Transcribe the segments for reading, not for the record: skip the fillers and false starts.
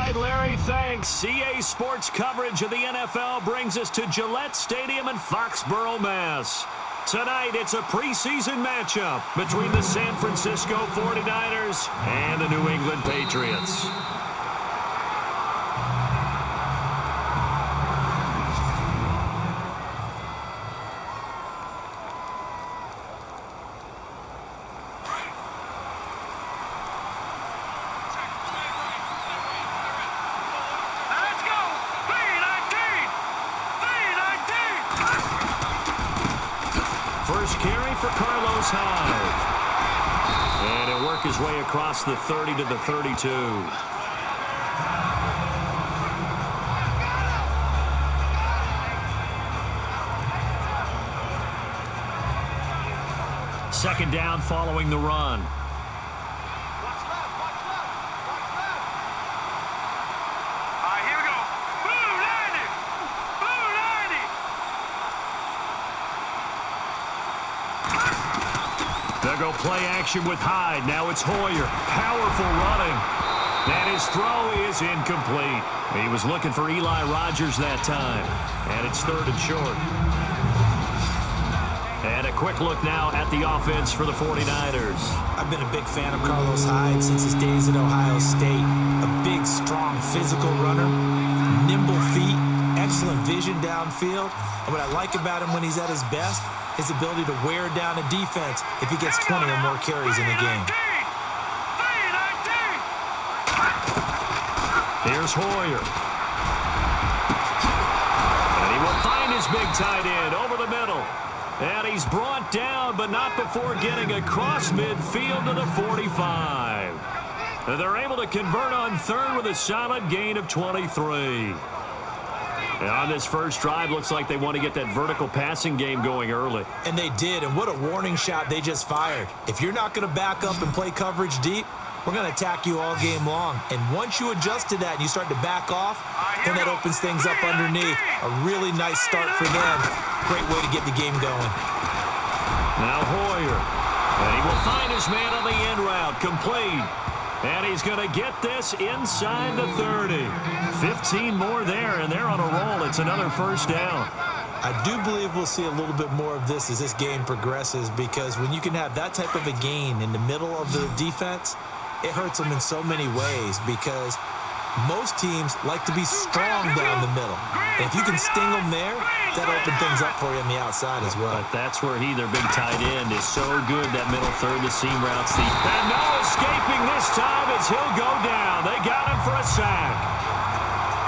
right, Larry, thanks. CA Sports coverage of the NFL brings us to Gillette Stadium in Foxborough, Mass. Tonight, it's a preseason matchup between the San Francisco 49ers and the New England Patriots. First carry for Carlos Hyde. And he'll work his way across the 30 to the 32. Second down following the run. They'll go play action with Hyde. Now it's Hoyer. Powerful running. And his throw is incomplete. He was looking for Eli Rogers that time. And it's third and short. And a quick look now at the offense for the 49ers. I've been a big fan of Carlos Hyde since his days at Ohio State. A big, strong, physical runner. Nimble feet. Excellent vision downfield. And what I like about him when he's at his best, his ability to wear down a defense if he gets 20 or more carries in a game. Here's Hoyer. And he will find his big tight end over the middle. And he's brought down, but not before getting across midfield to the 45. And they're able to convert on third with a solid gain of 23. And on this first drive, looks like they want to get that vertical passing game going early. And they did, and what a warning shot they just fired. If you're not going to back up and play coverage deep, we're going to attack you all game long. And once you adjust to that and you start to back off, then that opens things up underneath. A really nice start for them. Great way to get the game going. Now Hoyer. And he will find his man on the end route. Complete. And he's going to get this inside the 30. 15 more there, and they're on a roll. It's another first down. I do believe we'll see a little bit more of this as this game progresses, because when you can have that type of a gain in the middle of the defense, it hurts them in so many ways, because most teams like to be strong down the middle. And if you can sting them there, that'll open things up for you on the outside as well. But that's where their big tight end, is so good, that middle third, the seam routes. And no escaping this time as he'll go down. They got him for a sack.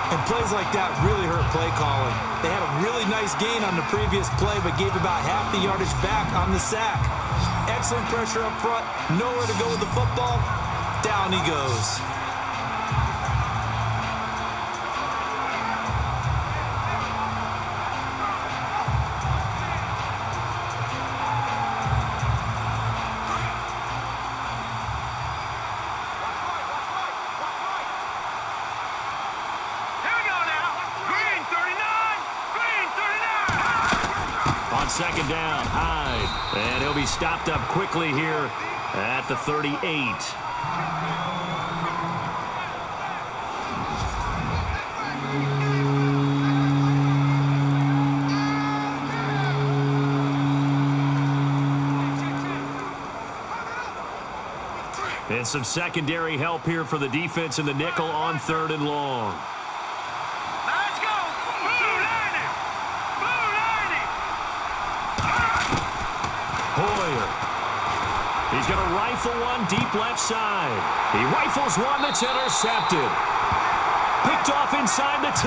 And plays like that really hurt play calling. They had a really nice gain on the previous play, but gave about half the yardage back on the sack. Excellent pressure up front. Nowhere to go with the football. Down he goes. Second down, Hyde. And he'll be stopped up quickly here at the 38. And some secondary help here for the defense in the nickel on third and long. He's going to rifle one deep left side. He rifles one that's intercepted. Picked off inside the 10.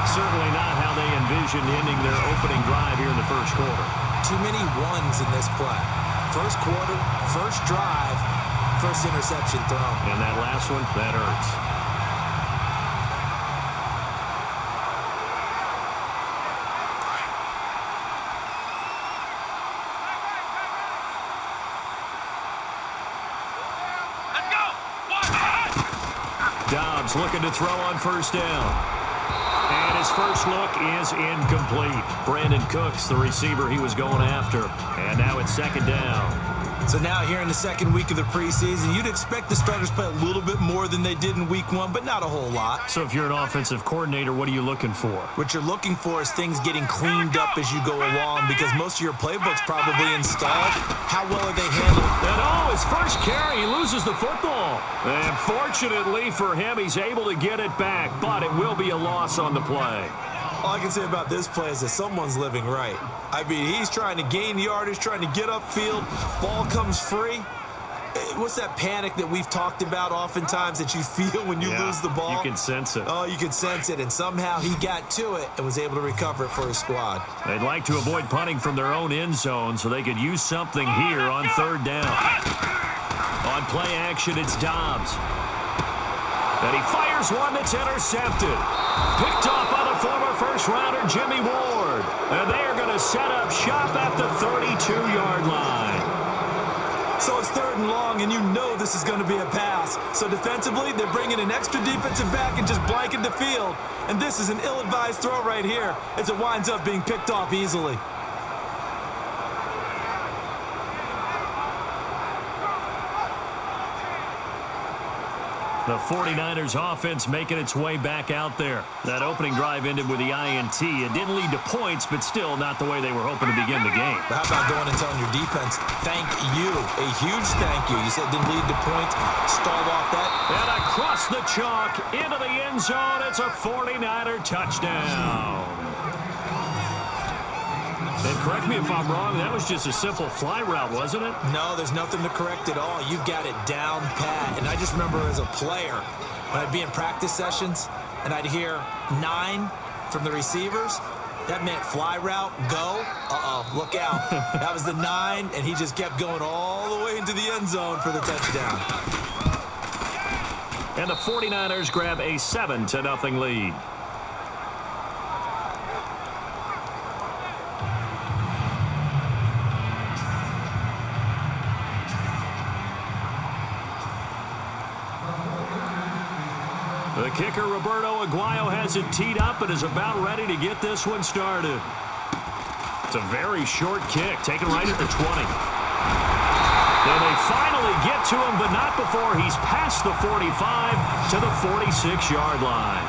Certainly not how they envisioned ending their opening drive here in the first quarter. Too many ones in this play. First quarter, first drive, first interception thrown. And that last one, that hurts. Dobbs looking to throw on first down. And his first look is incomplete. Brandon Cooks, the receiver he was going after. And now it's second down. So now here in the second week of the preseason, you'd expect the starters play a little bit more than they did in week one, but not a whole lot. So if you're an offensive coordinator, what are you looking for? What you're looking for is things getting cleaned up as you go along because most of your playbook's probably installed. How well are they handled? And his first carry, he loses the football. And fortunately for him, he's able to get it back, but it will be a loss on the play. All I can say about this play is that someone's living right. I mean, he's trying to gain yardage, trying to get upfield. Ball comes free. What's that panic that we've talked about oftentimes that you feel when you lose the ball? You can sense it. Oh, you can sense it, and somehow he got to it and was able to recover it for his squad. They'd like to avoid punting from their own end zone so they could use something here on third down. On play action, it's Dobbs. And he fires one that's intercepted. Picked off by the former first-rounder Jimmy Ward. And they are going to set up shop at the 32-yard line. So it's third and long, and you know this is going to be a pass. So defensively, they're bringing an extra defensive back and just blanking the field. And this is an ill-advised throw right here as it winds up being picked off easily. The 49ers offense making its way back out there. That opening drive ended with the INT. It didn't lead to points, but still not the way they were hoping to begin the game. But how about going and telling your defense, thank you, a huge thank you. You said it didn't lead to points, stalled off that. And across the chalk, into the end zone, it's a 49er touchdown. And correct me if I'm wrong, that was just a simple fly route, wasn't it? No, there's nothing to correct at all. You've got it down pat. And I just remember as a player, when I'd be in practice sessions and I'd hear 9 from the receivers, that meant fly route, go. Uh-oh, look out. That was the 9, and he just kept going all the way into the end zone for the touchdown. And the 49ers grab a 7-0 lead. The kicker, Roberto Aguayo, has it teed up and is about ready to get this one started. It's a very short kick, taken right at the 20. And they finally get to him, but not before he's past the 45 to the 46-yard line.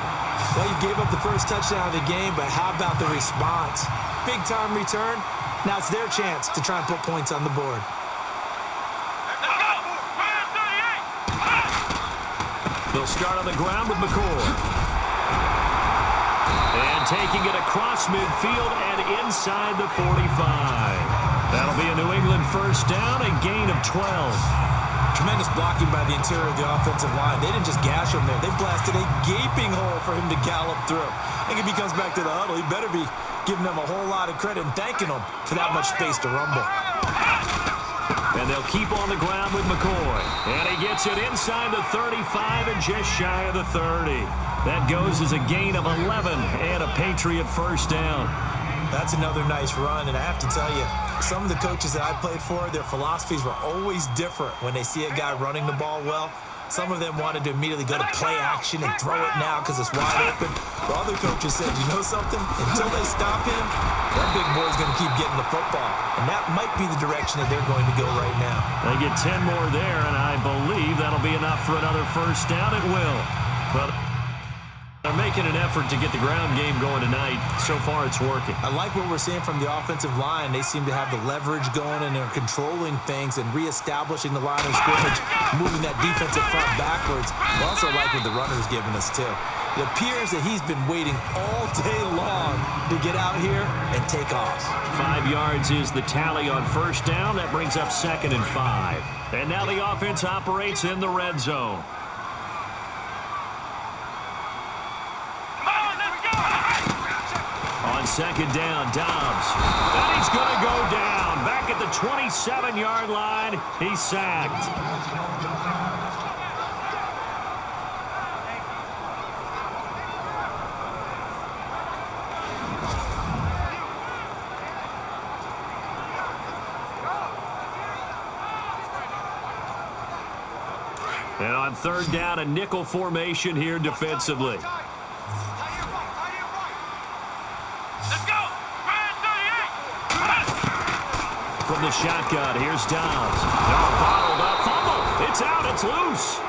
Well, you gave up the first touchdown of the game, but how about the response? Big-time return. Now it's their chance to try and put points on the board. They'll start on the ground with McCoy. And taking it across midfield and inside the 45. That'll be a New England first down, a gain of 12. Tremendous blocking by the interior of the offensive line. They didn't just gash him there. They blasted a gaping hole for him to gallop through. I think if he comes back to the huddle, he better be giving them a whole lot of credit and thanking them for that much space to rumble. And they'll keep on the ground with McCoy. And he gets it inside the 35 and just shy of the 30. That goes as a gain of 11 and a Patriot first down. That's another nice run, and I have to tell you, some of the coaches that I played for, their philosophies were always different when they see a guy running the ball well. Some of them wanted to immediately go to play action and throw it now because it's wide open. But other coaches said, you know something? Until they stop him, that big boy's going to keep getting the football. And that might be the direction that they're going to go right now. They get 10 more there, and I believe that'll be enough for another first down. It will. But they're making an effort to get the ground game going tonight. So far, it's working. I like what we're seeing from the offensive line. They seem to have the leverage going, and they're controlling things and reestablishing the line of scrimmage, moving that defensive front backwards. I also like what the runner's giving us, too. It appears that he's been waiting all day long to get out here and take off. 5 yards is the tally on first down. That brings up 2nd and 5. And now the offense operates in the red zone. On second down, Dobbs. And he's going to go down. Back at the 27-yard line, he's sacked. And on third down, a nickel formation here defensively. from the shotgun. Here's Dobbs. Now bottled up. Fumble. It's out. It's loose.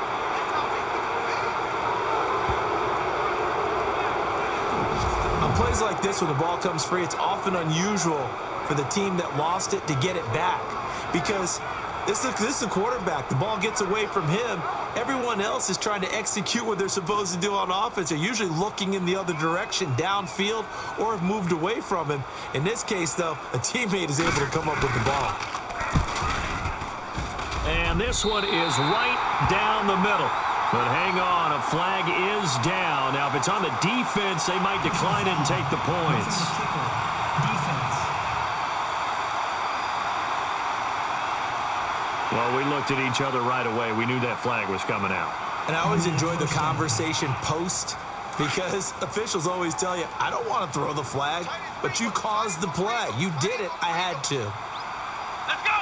On plays like this, when the ball comes free, it's often unusual for the team that lost it to get it back because this is a quarterback. The ball gets away from him. Everyone else is trying to execute what they're supposed to do on offense. They're usually looking in the other direction, downfield, or have moved away from him. In this case, though, a teammate is able to come up with the ball. And this one is right down the middle. But hang on, a flag is down. Now, if it's on the defense, they might decline it and take the points. Well, we looked at each other right away. We knew that flag was coming out. And I always enjoy the conversation post because officials always tell you, I don't want to throw the flag, but you caused the play. You did it. I had to. Let's go.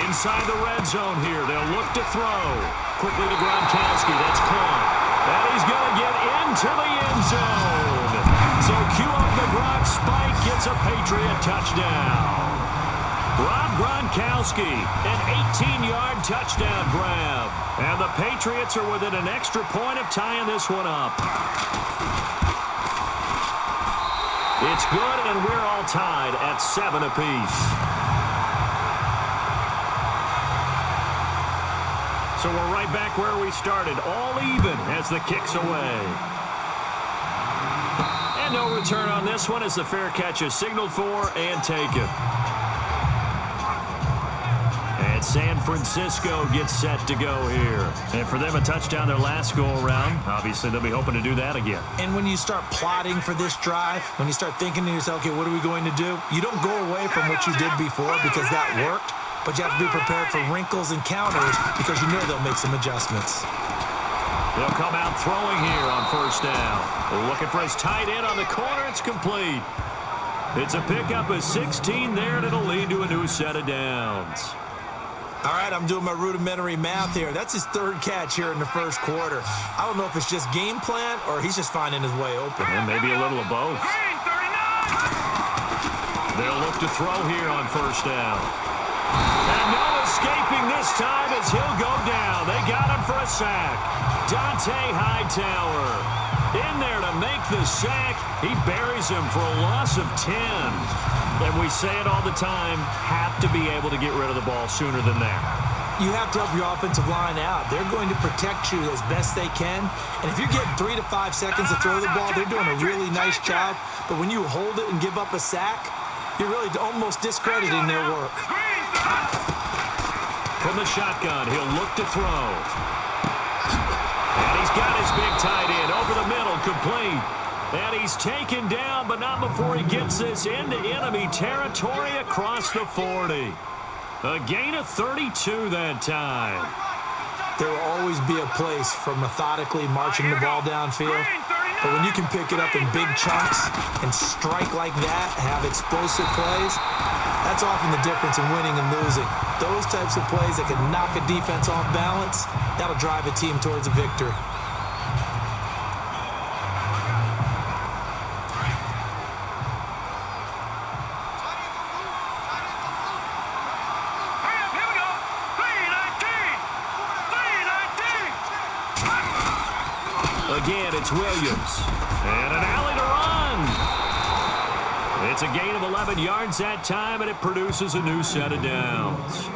Inside the red zone here. They'll look to throw. Quickly to Gronkowski. That's caught. And he's going to get into the end zone. So cue up the Gronk spike. Gets a Patriot touchdown. Rob Gronkowski, an 18-yard touchdown grab. And the Patriots are within an extra point of tying this one up. It's good, and we're all tied at 7 apiece. So we're right back where we started, all even as the kick's away. And no return on this one as the fair catch is signaled for and taken. And San Francisco gets set to go here. And for them, a touchdown their last go-around. Obviously, they'll be hoping to do that again. And when you start plotting for this drive, when you start thinking to yourself, okay, what are we going to do? You don't go away from what you did before because that worked. But you have to be prepared for wrinkles and counters because you know they'll make some adjustments. They'll come out throwing here on first down. They're looking for his tight end on the corner. It's complete. It's a pickup of 16 there, and it'll lead to a new set of downs. All right, I'm doing my rudimentary math here. That's his third catch here in the first quarter. I don't know if it's just game plan or he's just finding his way open. And maybe a little of both. They'll look to throw here on first down. And no escaping this time as he'll go down. They got him for a sack. Dante Hightower in there to make the sack. He buries him for a loss of 10. And we say it all the time, have to be able to get rid of the ball sooner than that. You have to help your offensive line out. They're going to protect you as best they can. And if you're getting 3 to 5 seconds to throw the ball, they're doing a really nice job. But when you hold it and give up a sack, you're really almost discrediting their work. From the shotgun, he'll look to throw. And he's got his big tight end over the middle, complete. And he's taken down, but not before he gets this into enemy territory across the 40. A gain of 32 that time. There will always be a place for methodically marching the ball downfield. But when you can pick it up in big chunks and strike like that, have explosive plays, that's often the difference in winning and losing. Those types of plays that can knock a defense off balance, that'll drive a team towards a victory. Again, it's Williams. And an alley to run. It's a gain of 11 yards that time, and it produces a new set of downs.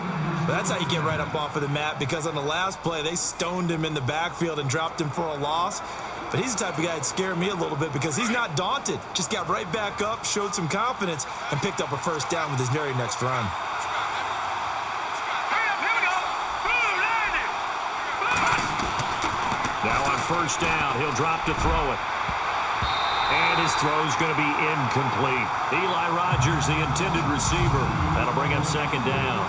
That's how you get right up off of the mat, because on the last play, they stoned him in the backfield and dropped him for a loss. But he's the type of guy that scared me a little bit because he's not daunted. Just got right back up, showed some confidence, and picked up a first down with his very next run. Now on first down, he'll drop to throw it. And his throw's going to be incomplete. Eli Rogers, the intended receiver. That'll bring him second down.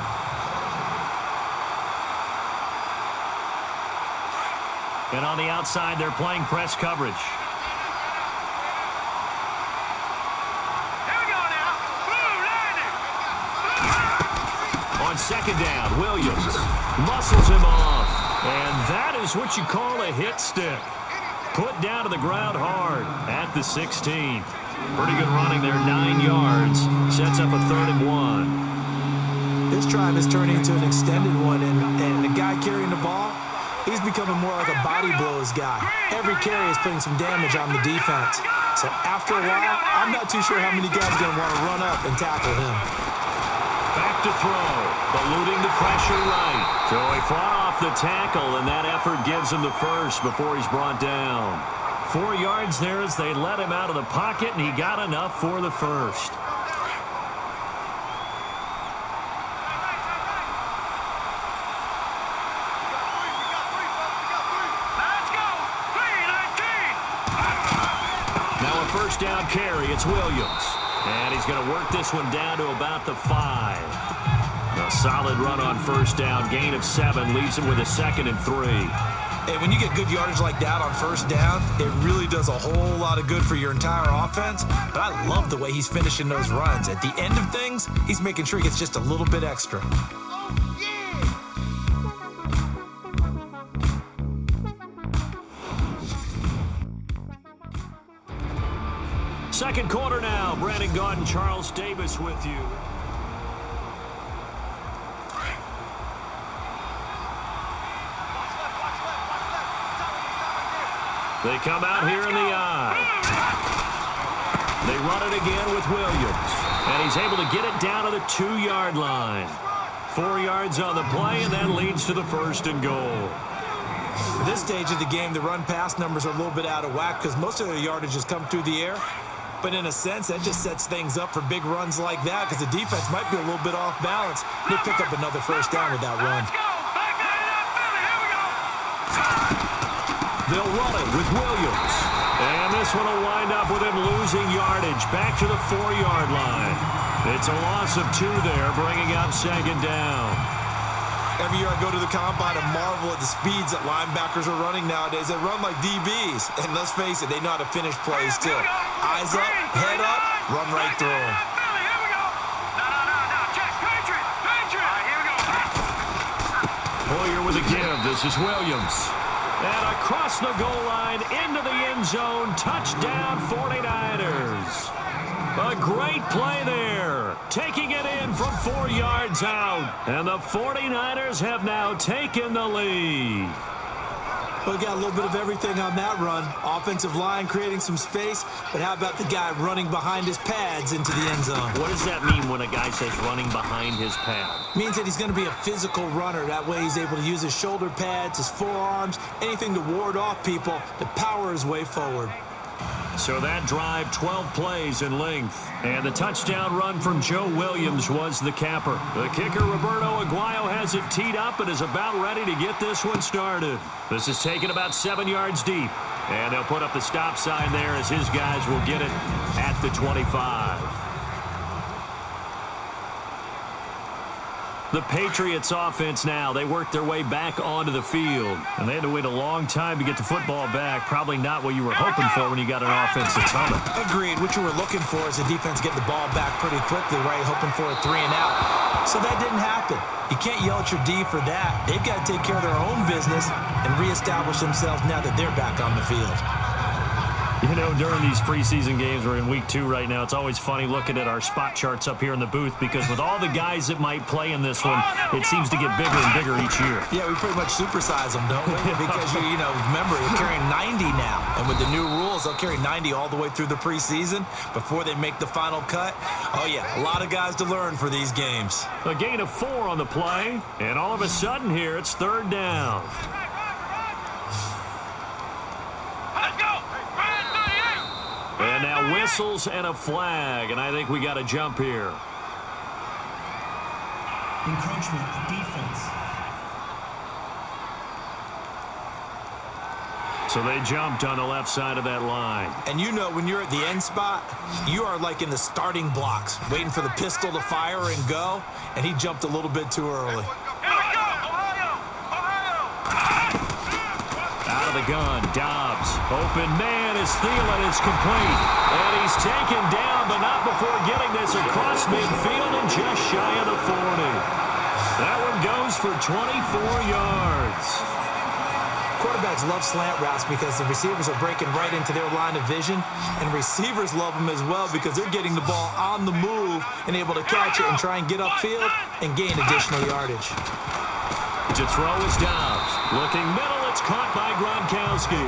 And on the outside, they're playing press coverage. On second down, Williams muscles him off. And that is what you call a hit stick. Put down to the ground hard at the 16. Pretty good running there, 9 yards. Sets up a 3rd and 1. This drive is turning into an extended one, and the guy carrying the ball, he's becoming more like a body blows guy. Every carry is putting some damage on the defense. So after a while, I'm not too sure how many guys are going to want to run up and tackle him. Back to throw, eluding the pressure right. So he fought off the tackle, and that effort gives him the first before he's brought down. 4 yards there as they let him out of the pocket, and he got enough for the first. Now a first down carry, it's Williams. And he's going to work this one down to about the 5. A solid run on first down, gain of 7, leaves him with a 2nd and 3. Hey, when you get good yardage like that on first down, it really does a whole lot of good for your entire offense. But I love the way he's finishing those runs. At the end of things, he's making sure he gets just a little bit extra. Second quarter now. Brandon Gaudin, Charles Davis with you. They come out here in the eye. They run it again with Williams. And he's able to get it down to the 2-yard line. 4 yards on the play, and that leads to the 1st and goal. At this stage of the game, the run-pass numbers are a little bit out of whack because most of the yardage has come through the air. But in a sense, that just sets things up for big runs like that because the defense might be a little bit off balance. They pick up another first down with that run. They'll run it with Williams. And this one will wind up with him losing yardage back to the 4-yard line. It's a loss of 2 there, bringing up 2nd down. Every year I go to the combine and marvel at the speeds that linebackers are running nowadays. They run like DBs. And let's face it, they know how to finish plays too. Eyes up, head up, run right through them. Hoyer with a give. This is Williams. And across the goal line, into the end zone, touchdown 49ers. A great play there, taking it in from 4 yards out. And the 49ers have now taken the lead. We got a little bit of everything on that run. Offensive line creating some space, but how about the guy running behind his pads into the end zone? What does that mean when a guy says running behind his pad? Means that he's going to be a physical runner. That way he's able to use his shoulder pads, his forearms, anything to ward off people to power his way forward. So that drive, 12 plays in length. And the touchdown run from Joe Williams was the capper. The kicker, Roberto Aguayo, has it teed up and is about ready to get this one started. This is taken about 7 yards deep. And they'll put up the stop sign there as his guys will get it at the 25. The Patriots offense now, they work their way back onto the field. And they had to wait a long time to get the football back. Probably not what you were hoping for when you got an offense that's humming. Agreed. What you were looking for is the defense getting the ball back pretty quickly, right? Hoping for a 3 and out. So that didn't happen. You can't yell at your D for that. They've got to take care of their own business and reestablish themselves now that they're back on the field. You know, during these preseason games, we're in week 2 right now, it's always funny looking at our spot charts up here in the booth because with all the guys that might play in this one, it seems to get bigger and bigger each year. Yeah, we pretty much supersize them, don't we? Because, you know, remember, they're carrying 90 now. And with the new rules, they'll carry 90 all the way through the preseason before they make the final cut. Oh, yeah, a lot of guys to learn for these games. A gain of 4 on the play, and all of a sudden here, it's 3rd down. And now whistles and a flag, and I think we got a jump here. Encroachment, defense. So they jumped on the left side of that line. And you know when you're at the end spot, you are like in the starting blocks, waiting for the pistol to fire and go, and he jumped a little bit too early. Out of the gun, Dobbs. Open man is Thielen. It's complete. And he's taken down, but not before getting this across midfield and just shy of the 40. That one goes for 24 yards. Quarterbacks love slant routes because the receivers are breaking right into their line of vision, and receivers love them as well because they're getting the ball on the move and able to catch it and try and get upfield and gain additional yardage. To throw is Dobbs. Looking middle, it's caught by Gronkowski.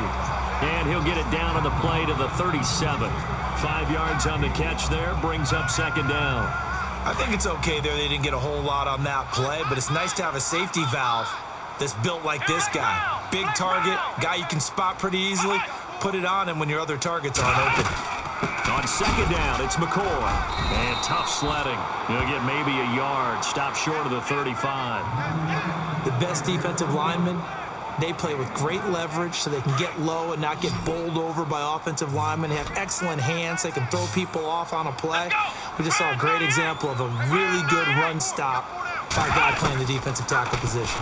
And he'll get it down on the play to the 37. 5 yards on the catch there, brings up second down. I think it's okay there. They didn't get a whole lot on that play, but it's nice to have a safety valve that's built like this guy. Big target, guy you can spot pretty easily. Put it on him when your other targets aren't open. On second down, it's McCoy. And tough sledding. He'll get maybe a yard. Stop short of the 35. The best defensive linemen, they play with great leverage so they can get low and not get bowled over by offensive linemen. They have excellent hands. They can throw people off on a play. We just saw a great example of a really good run stop by a guy playing the defensive tackle position.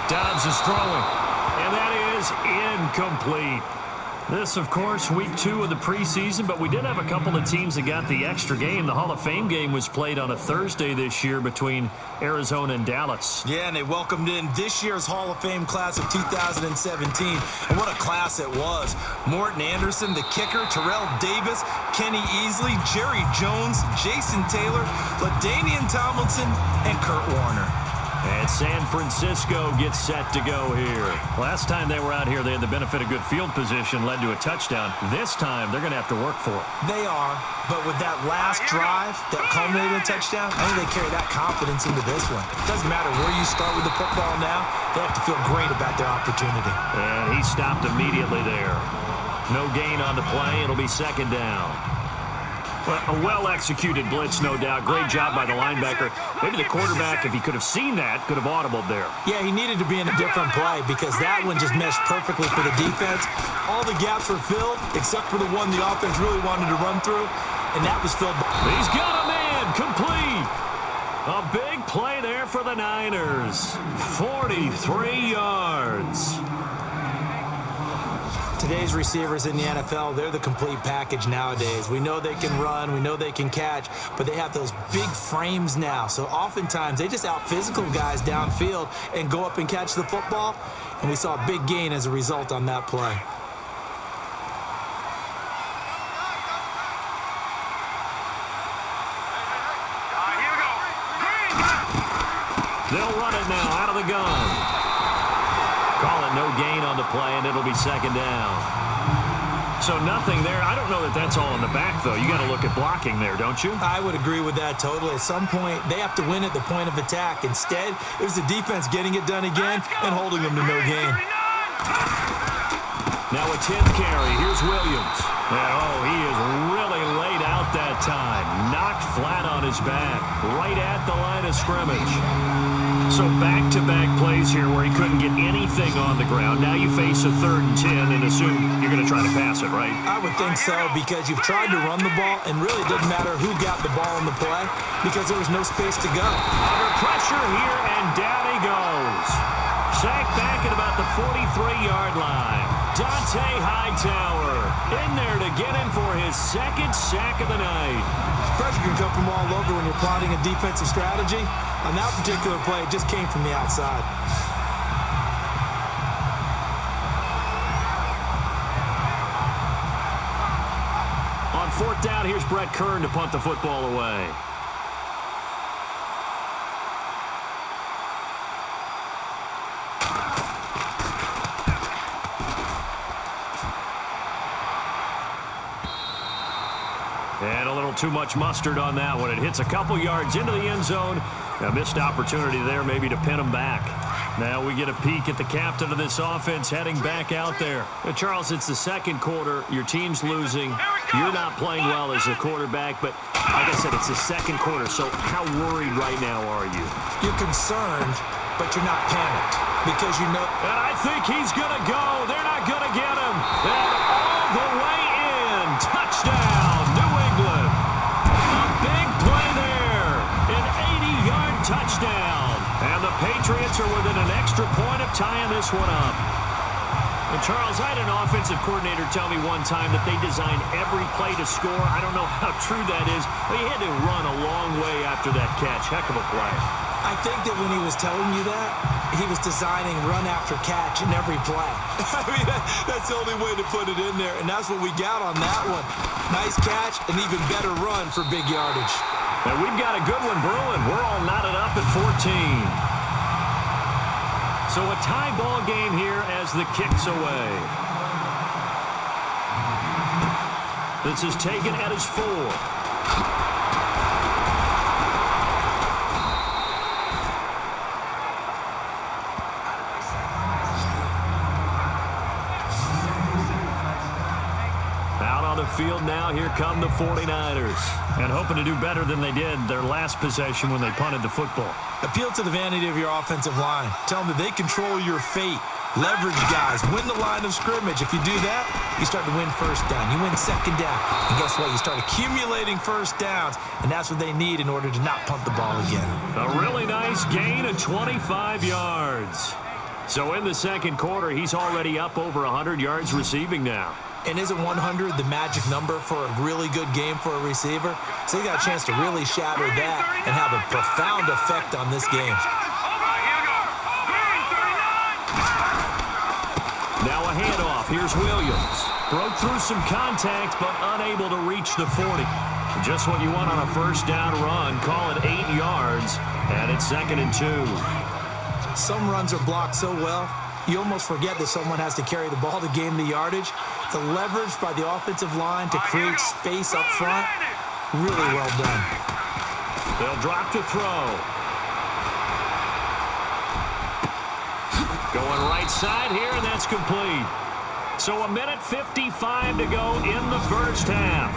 Dobbs is throwing, and that is incomplete. This, of course, week 2 of the preseason, but we did have a couple of teams that got the extra game. The Hall of Fame game was played on a Thursday this year between Arizona and Dallas. Yeah, and they welcomed in this year's Hall of Fame class of 2017. And what a class it was. Morton Anderson, the kicker, Terrell Davis, Kenny Easley, Jerry Jones, Jason Taylor, LaDainian Tomlinson, and Kurt Warner. And San Francisco gets set to go here. Last time they were out here, they had the benefit of good field position, led to a touchdown. This time, they're going to have to work for it. They are, but with that last drive that culminated in a touchdown, I think they carry that confidence into this one. It doesn't matter where you start with the football now, they have to feel great about their opportunity. And he stopped immediately there. No gain on the play. It'll be second down. A well-executed blitz, no doubt. Great job by the linebacker. Maybe the quarterback, if he could have seen that, could have audibled there. Yeah, he needed to be in a different play because that one just meshed perfectly for the defense. All the gaps were filled except for the one the offense really wanted to run through, and that was filled. He's got a man complete. A big play there for the Niners. 43 yards. Today's receivers in the NFL, they're the complete package nowadays. We know they can run, we know they can catch, but they have those big frames now. So oftentimes they just out-physical guys downfield and go up and catch the football, and we saw a big gain as a result on that play. They'll run it now out of the gun. Call it no gain on the play, and it'll be second down. So nothing there. I don't know that that's all in the back, though. You got to look at blocking there, don't you? I would agree with that totally. At some point, they have to win at the point of attack. Instead, it was the defense getting it done again and holding them to no gain. Now a 10th carry. Here's Williams. And, he is really laid out that time. Knocked flat on his back. Right at the line of scrimmage. So back-to-back plays here where he couldn't get anything on the ground. Now you face a 3rd and 10 and assume you're going to try to pass it, right? I would think so because you've tried to run the ball and really it doesn't matter who got the ball in the play because there was no space to go. Under pressure here, and down he goes. Sacked back at about the 43-yard line. Dante Hightower in there to get him for his 2nd sack of the night. Pressure can come from all over when you're plotting a defensive strategy. On that particular play, it just came from the outside. On 4th down, here's Brett Kern to punt the football away. And a little too much mustard on that one. It hits a couple yards into the end zone. A missed opportunity there maybe to pin them back. Now we get a peek at the captain of this offense heading back out there. Charles, it's the 2nd quarter. Your team's losing. You're not playing well as a quarterback, but like I said, it's the 2nd quarter. So how worried right now are you? You're concerned, but you're not panicked because you know. And I think he's going to go. They're not going to get him. And all the way in. Touchdown. Touchdown. And the Patriots are within an extra point of tying this one up. And Charles, I had an offensive coordinator tell me one time that they designed every play to score. I don't know how true that is, but he had to run a long way after that catch. Heck of a play. I think that when he was telling you that, he was designing run after catch in every play. I mean, that's the only way to put it in there, and that's what we got on that one. Nice catch, an even better run for big yardage. And we've got a good one brewing. We're all knotted up at 14. So a tie ball game here as the kick's away. This is taken at his 4. Field now. Here come the 49ers. And hoping to do better than they did their last possession when they punted the football. Appeal to the vanity of your offensive line. Tell them that they control your fate. Leverage guys. Win the line of scrimmage. If you do that, you start to win first down. You win second down. And guess what? You start accumulating first downs. And that's what they need in order to not punt the ball again. A really nice gain of 25 yards. So in the second quarter, he's already up over 100 yards receiving now. And isn't 100 the magic number for a really good game for a receiver? So he got a chance to really shatter that and have a profound effect on this game. Now a handoff. Here's Williams. Broke through some contact, but unable to reach the 40. Just what you want on a first down run. Call it 8 yards, and it's 2nd and 2. Some runs are blocked so well, you almost forget that someone has to carry the ball to gain the yardage. The leverage by the offensive line to create space up front, really well done. They'll drop to throw. Going right side here, and that's complete. So 1:55 to go in the first half.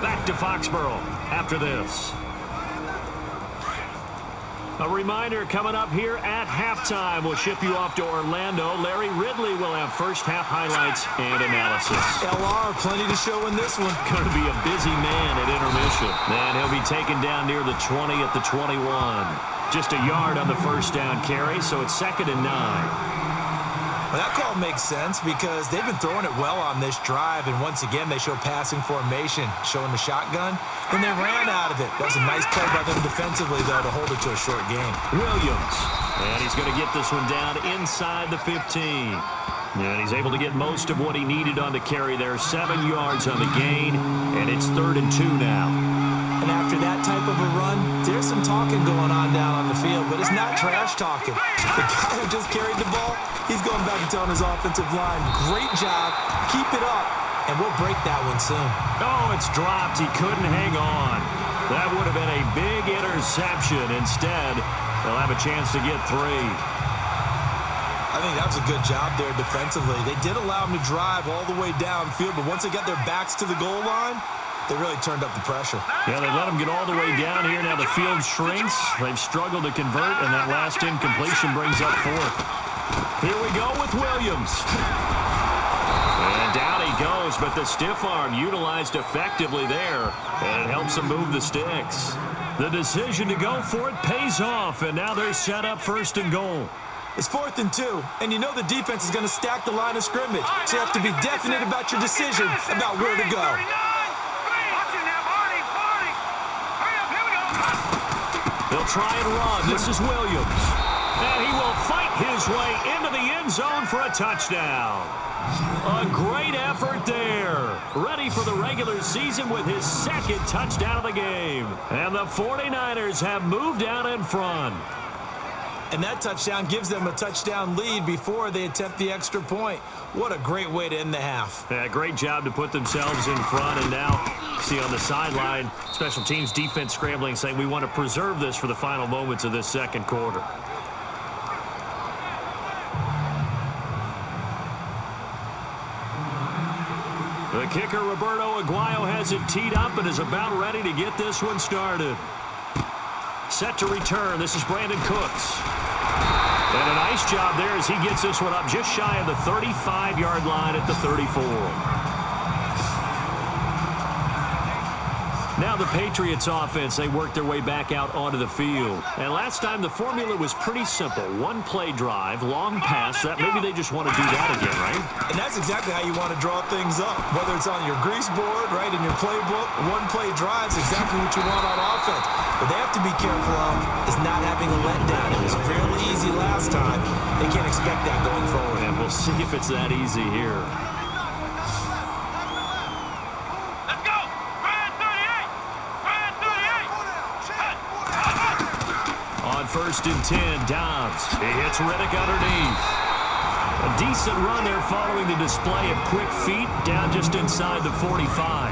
Back to Foxborough after this. A reminder coming up here at halftime. We'll ship you off to Orlando. Larry Ridley will have first half highlights and analysis. LR, plenty to show in this one. Going to be a busy man at intermission. And he'll be taken down near the 20 at the 21. Just a yard on the first down carry, so it's 2nd and 9. Well, that call makes sense because they've been throwing it well on this drive, and once again they show passing formation, showing the shotgun, and they ran out of it. That was a nice play by them defensively, though, to hold it to a short game. Williams, and he's going to get this one down inside the 15. And he's able to get most of what he needed on the carry there. 7 yards on the gain, and it's 3rd and 2 now. And after that type of a run, there's some talking going on down on the field, but it's not trash talking. The guy who just carried the ball, he's going back and telling his offensive line, great job, keep it up, and we'll break that one soon. Oh, it's dropped. He couldn't hang on. That would have been a big interception. Instead, they'll have a chance to get 3. I think that was a good job there defensively. They did allow him to drive all the way downfield, but once they got their backs to the goal line, they really turned up the pressure. Yeah, they let him get all the way down here. Now the field shrinks. They've struggled to convert, and that last incompletion brings up 4th. Here we go with Williams. And down he goes, but the stiff arm utilized effectively there, and it helps him move the sticks. The decision to go for it pays off, and now they're set up 1st and goal. It's 4th and 2, and you know the defense is going to stack the line of scrimmage, so you have to be definite about your decision about where to go. They'll try and run. This is Williams. And he will fight his way into the end zone for a touchdown. A great effort there. Ready for the regular season with his 2nd touchdown of the game. And the 49ers have moved out in front. And that touchdown gives them a touchdown lead before they attempt the extra point. What a great way to end the half. Yeah, great job to put themselves in front. And now, see on the sideline, special teams defense scrambling, saying we want to preserve this for the final moments of this second quarter. The kicker, Roberto Aguayo, has it teed up and is about ready to get this one started. Set to return. This is Brandon Cooks. And a nice job there as he gets this one up just shy of the 35-yard line at the 34. Now now the Patriots offense, they work their way back out onto the field. And last time the formula was pretty simple. One play drive, long pass. That maybe they just want to do that again, right? And that's exactly how you want to draw things up. Whether it's on your grease board, right, in your playbook, one play drive is exactly what you want on offense. But they have to be careful of is not having a letdown. It was fairly easy last time. They can't expect that going forward. And we'll see if it's that easy here. First and 10, Dobbs. He hits Riddick underneath. A decent run there following the display of quick feet down just inside the 45.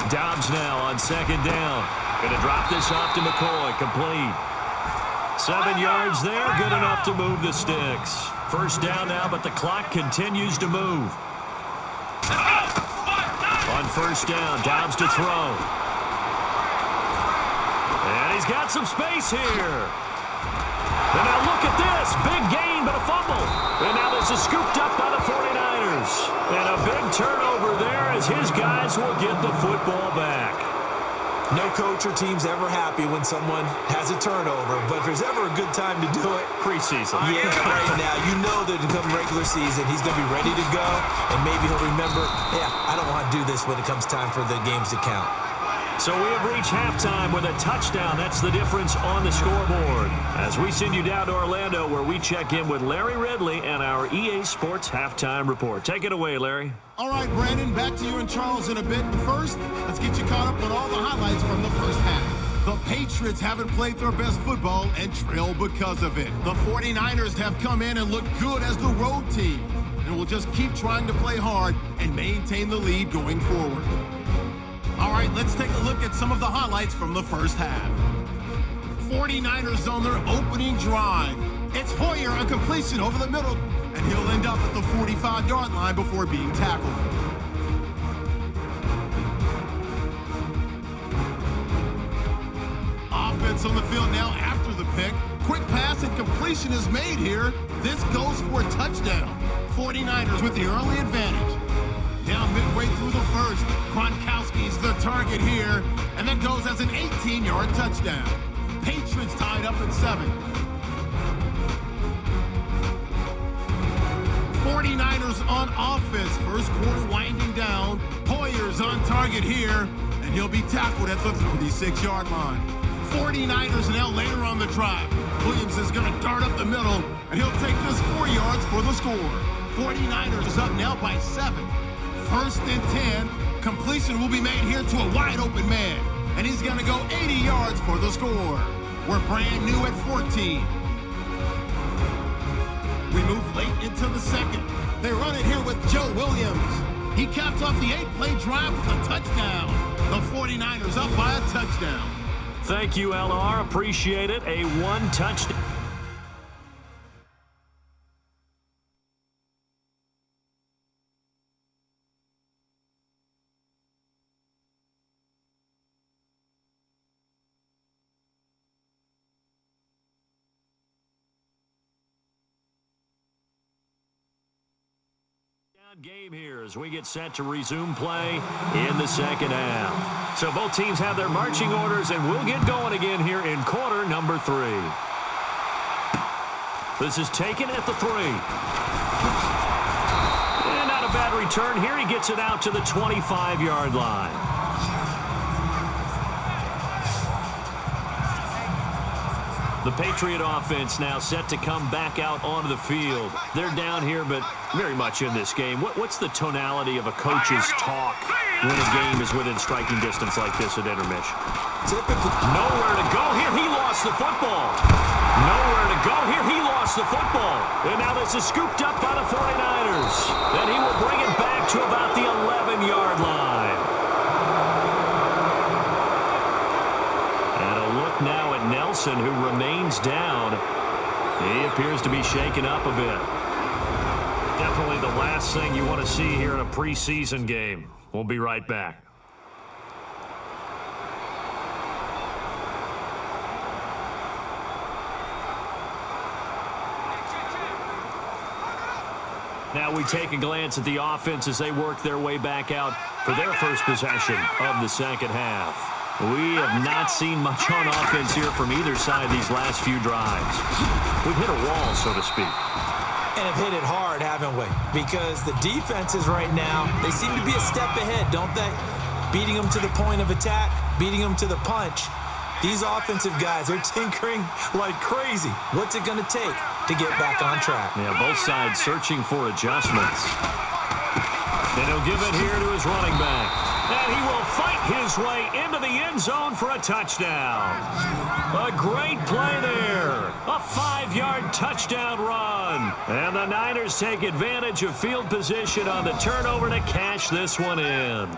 Dobbs now on second down. Going to drop this off to McCoy. Complete. 7 yards there. Good enough to move the sticks. First down now, but the clock continues to move. On first down, Dobbs to throw. And he's got some space here. And now look at this. Big gain, but a fumble. And now this is scooped up by the 49ers. And a big turnover there as his guys will get the football back. No coach or team's ever happy when someone has a turnover, but if there's ever a good time to do it, preseason. Yeah, right now. You know that come regular season, he's going to be ready to go, and maybe he'll remember, yeah, I don't want to do this when it comes time for the games to count. So we have reached halftime with a touchdown. That's the difference on the scoreboard. As we send you down to Orlando, where we check in with Larry Ridley and our EA Sports Halftime Report. Take it away, Larry. All right, Brandon, back to you and Charles in a bit. But first, let's get you caught up on all the highlights from the first half. The Patriots haven't played their best football and trail because of it. The 49ers have come in and looked good as the road team, and will just keep trying to play hard and maintain the lead going forward. All right, let's take a look at some of the highlights from the first half. 49ers on their opening drive. It's Hoyer, a completion over the middle, and he'll end up at the 45-yard line before being tackled. Offense on the field now after the pick. Quick pass and completion is made here. This goes for a touchdown. 49ers with the early advantage. Down midway through the first, Gronkowski's the target here, and that goes as an 18-yard touchdown. Patriots tied up at 7. 49ers on offense. First quarter winding down. Hoyer's on target here, and he'll be tackled at the 36-yard line. 49ers now later on the drive. Williams is going to dart up the middle, and he'll take this 4 yards for the score. 49ers is up now by 7. First and 10. Completion will be made here to a wide-open man, and he's going to go 80 yards for the score. We're brand new at 14. We move late into the second. They run it here with Joe Williams. He caps off the 8-play drive with a touchdown. The 49ers up by a touchdown. Thank you, LR. Appreciate it. A one touchdown. Game here as we get set to resume play in the second half. So both teams have their marching orders, and we'll get going again here in quarter number 3. This is taken at the 3. And not a bad return here. He gets it out to the 25-yard line. The Patriot offense now set to come back out onto the field. They're down here, but very much in this game. What's the tonality of a coach's talk when a game is within striking distance like this at intermission? Nowhere to go here. He lost the football. Nowhere to go here. He lost the football. And now this is scooped up by the 49ers. And he will bring it back to about the 11-yard line. Now at Nelson, who remains down. He appears to be shaken up a bit. Definitely the last thing you want to see here in a preseason game. We'll be right back. Now we take a glance at the offense as they work their way back out for their first possession of the second half. We have not seen much on offense here from either side these last few drives. We've hit a wall, so to speak. And have hit it hard, haven't we? Because the defenses right now, they seem to be a step ahead, don't they? Beating them to the point of attack, beating them to the punch. These offensive guys, they're tinkering like crazy. What's it going to take to get back on track? Yeah, both sides searching for adjustments. And he'll give it here to his running back. And he will fight his way into the end zone for a touchdown. A great play there. A 5-yard touchdown run. And the Niners take advantage of field position on the turnover to cash this one in.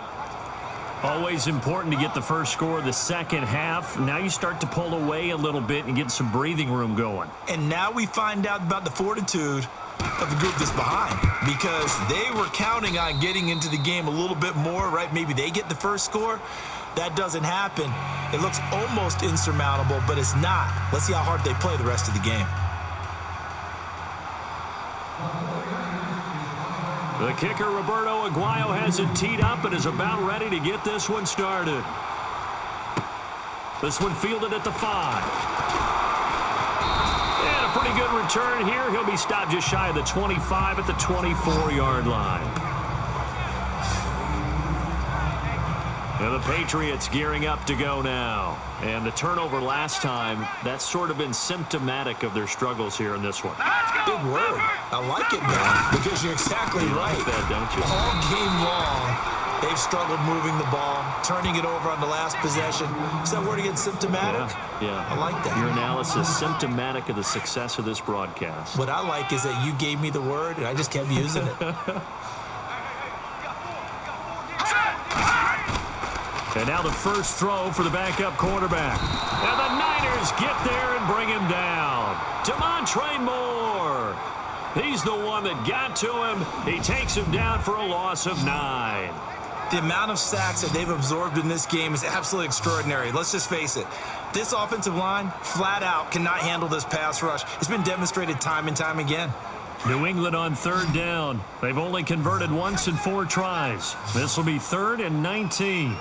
Always important to get the first score of the second half. Now you start to pull away a little bit and get some breathing room going. And now we find out about the fortitude of the group that's behind, because they were counting on getting into the game a little bit more, right? Maybe they get the first score. That doesn't happen. It looks almost insurmountable, but it's not. Let's see how hard they play the rest of the game. The kicker, Roberto Aguayo, has it teed up and is about ready to get this one started. This one fielded at the 5. And a pretty good return here. He'll be stopped just shy of the 25 at the 24-yard line. And the Patriots gearing up to go now. And the turnover last time, that's sort of been symptomatic of their struggles here in this one. Big word. I like it, man, because you're exactly right. You like that, don't you? All game long, they've struggled moving the ball, turning it over on the last possession. Is that word again, symptomatic? Yeah. I like that. Your analysis, symptomatic of the success of this broadcast. What I like is that you gave me the word, and I just kept using it. And now the first throw for the backup quarterback. And the Niners get there and bring him down. Demontre Moore. He's the one that got to him. He takes him down for a loss of 9. The amount of sacks that they've absorbed in this game is absolutely extraordinary. Let's just face it. This offensive line, flat out, cannot handle this pass rush. It's been demonstrated time and time again. New England on third down. They've only converted once in 4 tries. This will be 3rd and 19.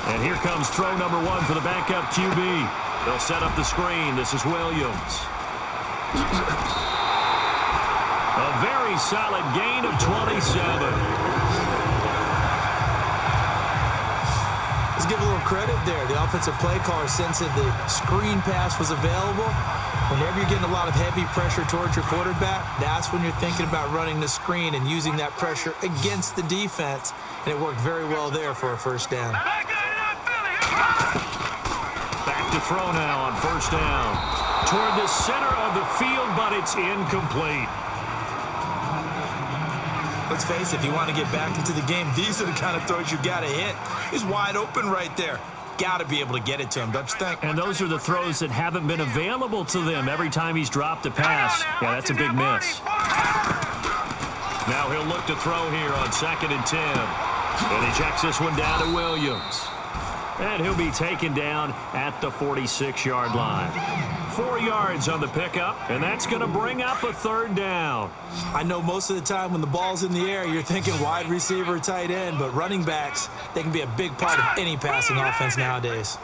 And here comes throw number 1 for the backup QB. They'll set up the screen. This is Williams. A very solid gain of 27. Let's give a little credit there. The offensive play caller sensed that the screen pass was available. Whenever you're getting a lot of heavy pressure towards your quarterback, that's when you're thinking about running the screen and using that pressure against the defense. And it worked very well there for a first down. Back to throw now on first down. Toward the center of the field, but it's incomplete. Let's face it, if you want to get back into the game, these are the kind of throws you got to hit. He's wide open right there. Got to be able to get it to him, don't you think? And those are the throws that haven't been available to them every time he's dropped a pass. Yeah, that's a big miss. Now he'll look to throw here on 2nd and 10. And he checks this one down to Williams. And he'll be taken down at the 46-yard line. 4 yards on the pickup, and that's going to bring up a 3rd down. I know most of the time when the ball's in the air, you're thinking wide receiver, tight end, but running backs, they can be a big part of any passing offense nowadays.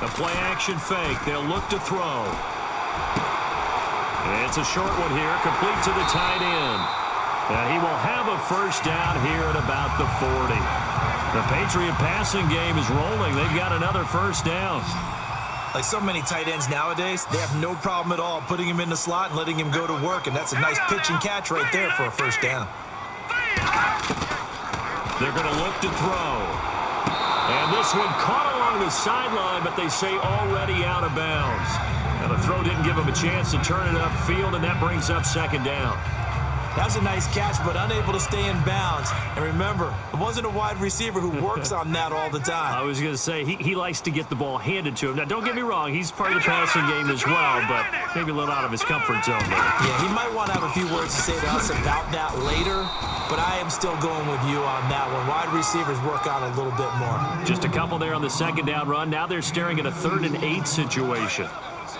The play-action fake. They'll look to throw. And it's a short one here, complete to the tight end. And he will have a first down here at about the 40. The Patriot passing game is rolling. They've got another first down. Like so many tight ends nowadays, they have no problem at all putting him in the slot and letting him go to work, and that's a nice pitch and catch right there for a first down. They're going to look to throw. And this one caught along the sideline, but they say already out of bounds. And the throw didn't give him a chance to turn it upfield, and that brings up 2nd down. That was a nice catch, but unable to stay in bounds. And remember, it wasn't a wide receiver who works on that all the time. I was going to say, he likes to get the ball handed to him. Now, don't get me wrong, he's part of the passing game as well, but maybe a little out of his comfort zone there. Yeah, he might want to have a few words to say to us about that later, but I am still going with you on that one. Wide receivers work on a little bit more. Just a couple there on the 2nd down run. Now they're staring at a 3rd and 8 situation.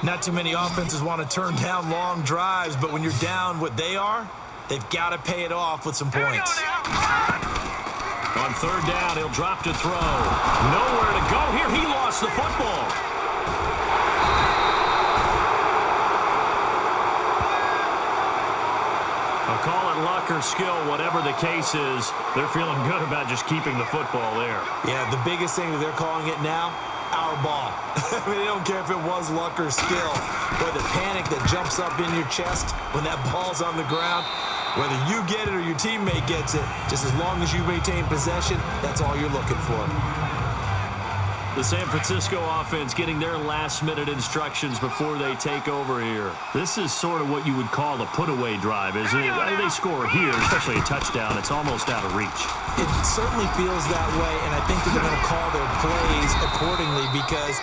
Not too many offenses want to turn down long drives, but when you're down what they are, they've got to pay it off with some points. On third down, he'll drop to throw. Nowhere to go here. He lost the football. I'll call it luck or skill, whatever the case is. They're feeling good about just keeping the football there. Yeah, the biggest thing that they're calling it now, our ball. I mean, they don't care if it was luck or skill, or the panic that jumps up in your chest when that ball's on the ground. Whether you get it or your teammate gets it, just as long as you maintain possession, that's all you're looking for. The San Francisco offense getting their last-minute instructions before they take over here. This is sort of what you would call a put-away drive, isn't it? They score here, especially a touchdown. It's almost out of reach. It certainly feels that way, and I think that they're going to call their plays accordingly because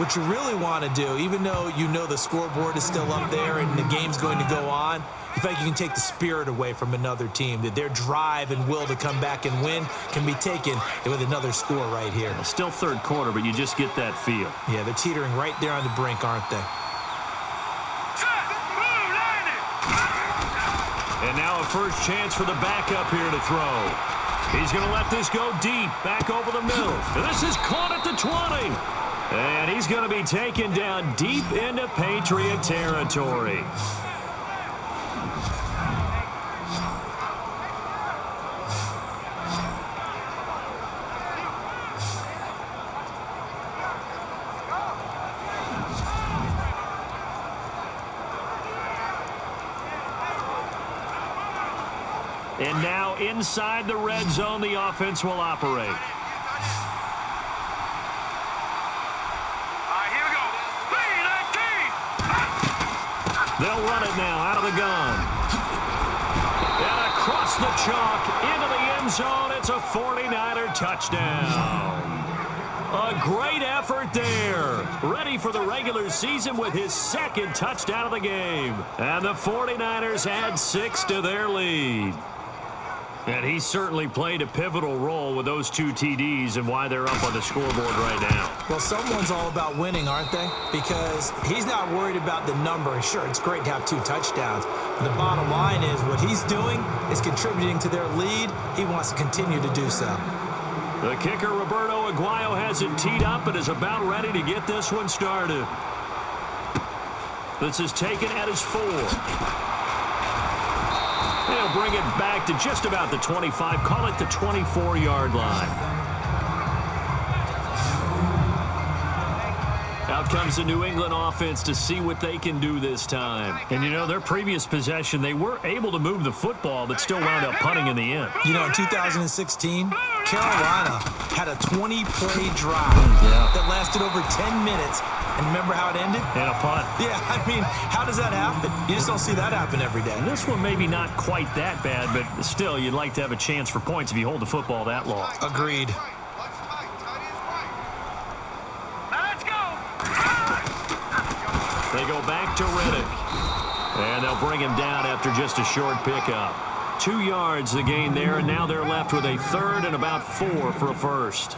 what you really want to do, even though you know the scoreboard is still up there and the game's going to go on, you feel like you can take the spirit away from another team, that their drive and will to come back and win can be taken with another score right here. Still third quarter, but you just get that feel. Yeah, they're teetering right there on the brink, aren't they? And now a first chance for the backup here to throw. He's going to let this go deep, back over the middle. And this is caught at the 20. And he's going to be taken down deep into Patriot territory. And now inside the red zone, the offense will operate. They'll run it now out of the gun. And across the chalk into the end zone. It's a 49er touchdown. A great effort there. Ready for the regular season with his second touchdown of the game. And the 49ers add 6 to their lead. And he certainly played a pivotal role with those 2 TDs and why they're up on the scoreboard right now. Well, someone's all about winning, aren't they? Because he's not worried about the number. Sure, it's great to have 2 touchdowns. But the bottom line is what he's doing is contributing to their lead. He wants to continue to do so. The kicker, Roberto Aguayo, has it teed up and is about ready to get this one started. This is taken at his 4. They'll bring it back to just about the 25. Call it the 24-yard line. Out comes the New England offense to see what they can do this time. And, you know, their previous possession, they were able to move the football, but still wound up punting in the end. You know, in 2016, Carolina had a 20-play drive that lasted over 10 minutes. And remember how it ended? And a punt. Yeah, I mean, how does that happen? You just don't see that happen every day. And this one maybe not quite that bad, but still, you'd like to have a chance for points if you hold the football that long. Agreed. Let's go. They go back to Riddick. And they'll bring him down after just a short pickup. 2 yards the gain there, and now they're left with a third and about 4 for a first.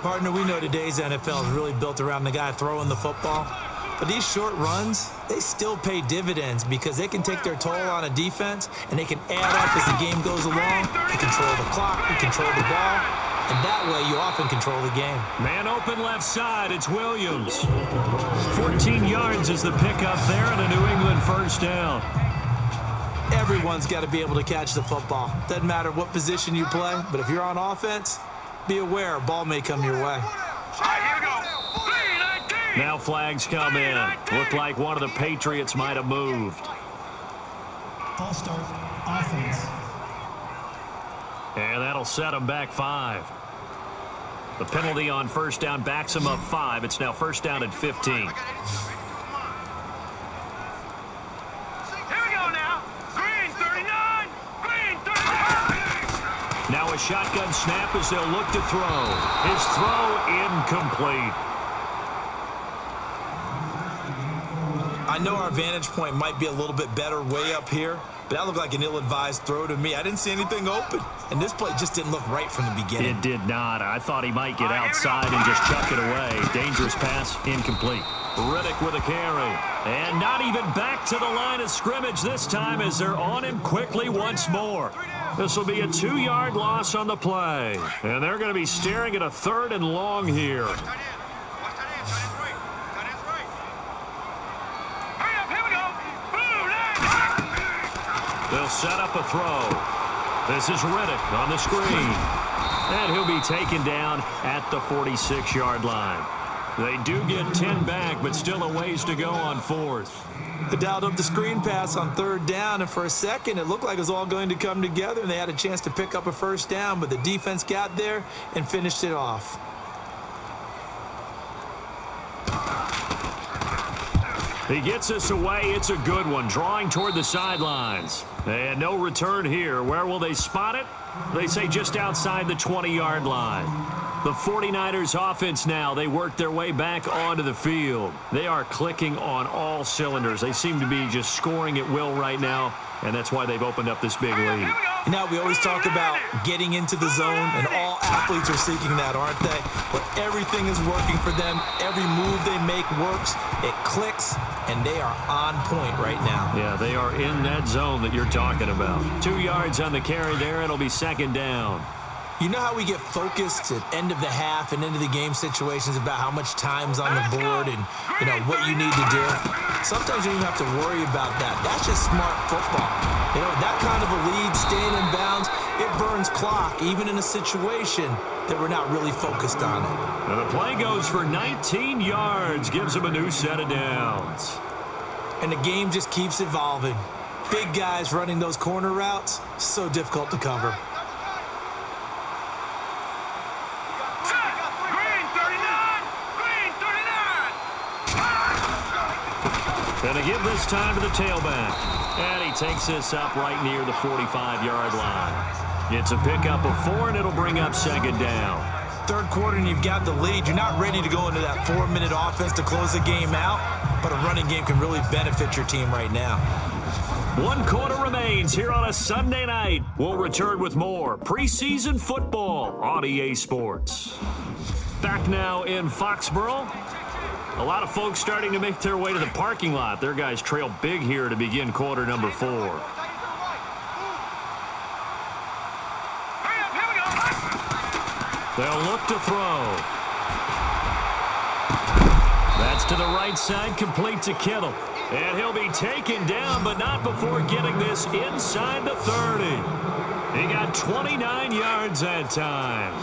Partner, we know today's NFL is really built around the guy throwing the football. But these short runs, they still pay dividends because they can take their toll on a defense and they can add up as the game goes along. They control the clock, they control the ball, and that way you often control the game. Man open left side, it's Williams. 14 yards is the pickup there and a New England first down. Everyone's got to be able to catch the football. Doesn't matter what position you play, but if you're on offense, be aware, a ball may come your way. Now flags come in. Looked like one of the Patriots might have moved. False start, offense. And that'll set them back 5. The penalty on first down backs them up 5. It's now first down at 15. Now a shotgun snap as they'll look to throw. His throw incomplete. I know our vantage point might be a little bit better way up here, but that looked like an ill-advised throw to me. I didn't see anything open, and this play just didn't look right from the beginning. It did not. I thought he might get outside and just chuck it away. Dangerous pass, incomplete. Riddick with a carry. And not even back to the line of scrimmage this time as they're on him quickly once more. This will be a 2-yard loss on the play. And they're going to be staring at a 3rd and long here. They'll set up a throw. This is Riddick on the screen. And he'll be taken down at the 46-yard line. They do get 10 back, but still a ways to go on 4th. They dialed up the screen pass on 3rd down, and for a second it looked like it was all going to come together, and they had a chance to pick up a 1st down, but the defense got there and finished it off. He gets us away. It's a good one, drawing toward the sidelines. And no return here. Where will they spot it? They say just outside the 20-yard line. The 49ers offense now, they work their way back onto the field. They are clicking on all cylinders. They seem to be just scoring at will right now, and that's why they've opened up this big lead. Now, we always talk about getting into the zone, and all athletes are seeking that, aren't they? But everything is working for them. Every move they make works. It clicks, and they are on point right now. Yeah, they are in that zone that you're talking about. 2 yards on the carry there. It'll be 2nd down. You know how we get focused at end of the half and end of the game situations about how much time's on the board and, what you need to do? Sometimes you don't even have to worry about that. That's just smart football. That kind of a lead, staying in bounds, it burns clock, even in a situation that we're not really focused on it. And the play goes for 19 yards, gives them a new set of downs. And the game just keeps evolving. Big guys running those corner routes, so difficult to cover. And to give this time to the tailback. And he takes this up right near the 45-yard line. It's a pickup of 4, and it'll bring up 2nd down. 3rd quarter, and you've got the lead. You're not ready to go into that 4-minute offense to close the game out, but a running game can really benefit your team right now. 1 quarter remains here on a Sunday night. We'll return with more preseason football on EA Sports. Back now in Foxborough. A lot of folks starting to make their way to the parking lot. Their guys trail big here to begin quarter number 4. They'll look to throw. That's to the right side, complete to Kittle. And he'll be taken down, but not before getting this inside the 30. He got 29 yards that time.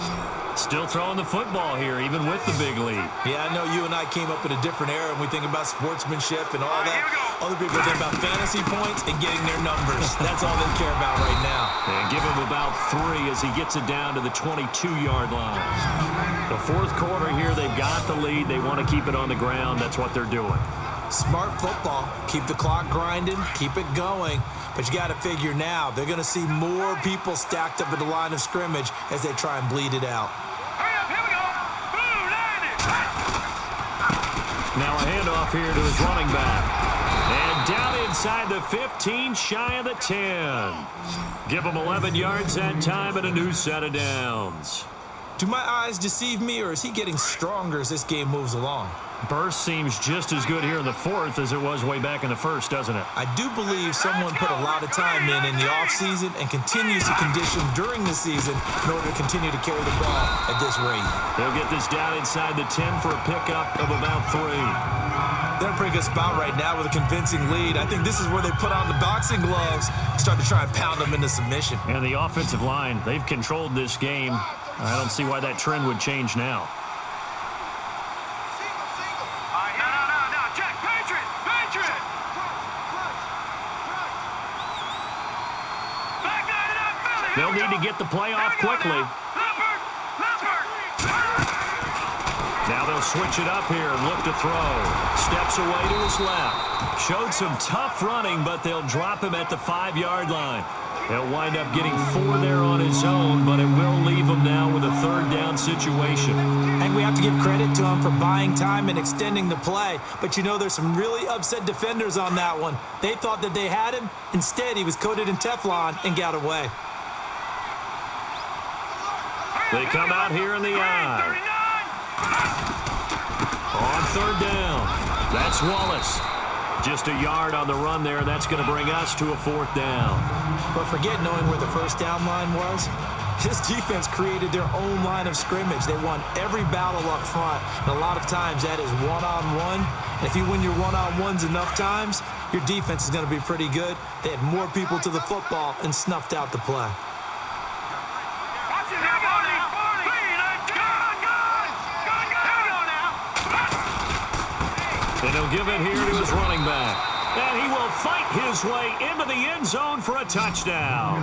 Still throwing the football here, even with the big lead. Yeah, I know you and I came up in a different era, and we think about sportsmanship and all that. Other people think about fantasy points and getting their numbers. That's all they care about right now. And give him about 3 as he gets it down to the 22-yard line. The 4th quarter here, they've got the lead. They want to keep it on the ground. That's what they're doing. Smart football. Keep the clock grinding. Keep it going. But you got to figure now, they're going to see more people stacked up at the line of scrimmage as they try and bleed it out. Now a handoff here to his running back. And down inside the 15, shy of the 10. Give him 11 yards that time and a new set of downs. Do my eyes deceive me, or is he getting stronger as this game moves along? Burst seems just as good here in the 4th as it was way back in the 1st, doesn't it? I do believe someone put a lot of time in the offseason and continues to condition during the season in order to continue to carry the ball at this rate. They'll get this down inside the 10 for a pickup of about 3. They're in a pretty good spot right now with a convincing lead. I think this is where they put on the boxing gloves, start to try and pound them into submission. And the offensive line, they've controlled this game. I don't see why that trend would change now. They'll need to get the play off quickly. Now they'll switch it up here and look to throw. Steps away to his left. Showed some tough running, but they'll drop him at the 5-yard line. He'll wind up getting 4 there on his own, but it will leave him now with a third down situation. And we have to give credit to him for buying time and extending the play. But you know, there's some really upset defenders on that one. They thought that they had him. Instead, he was coated in Teflon and got away. They come out here in the eye. On third down, that's Wallace. Just a yard on the run there. That's going to bring us to a 4th down. But forget knowing where the first down line was. This defense created their own line of scrimmage. They won every battle up front. And a lot of times that is one-on-one. And if you win your one-on-ones enough times, your defense is going to be pretty good. They had more people to the football and snuffed out the play. And he'll give it here to his running back. And he will fight his way into the end zone for a touchdown.